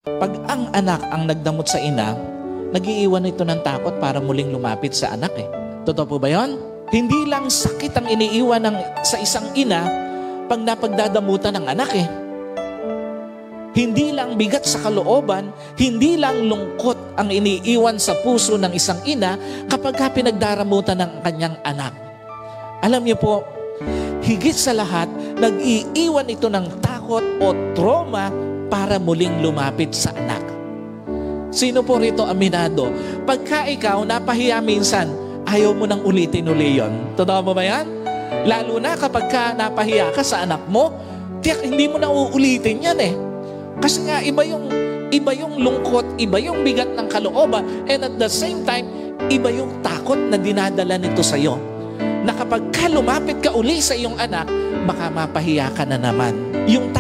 Pag ang anak ang nagdamot sa ina, nag-iiwan ito ng takot para muling lumapit sa anak eh. Totoo po ba yun? Hindi lang sakit ang iniiwan sa isang ina pag napagdadamutan ng anak eh. Hindi lang bigat sa kalooban, hindi lang lungkot ang iniiwan sa puso ng isang ina kapag pinagdaramutan ng kanyang anak. Alam niyo po, higit sa lahat, nag-iiwan ito ng takot o trauma para muling lumapit sa anak. Sino po rito aminado? Pagka ikaw napahiya minsan, ayaw mo nang ulitin uli yun. Totoo mo ba yan? Lalo na kapag napahiya ka sa anak mo, tiyak hindi mo na uulitin yan eh. Kasi nga iba yung lungkot, iba yung bigat ng kalooban, and at the same time, iba yung takot na dinadala nito sa iyo. Na kapag lumapit ka uli sa iyong anak, baka mapahiya ka na naman. Yung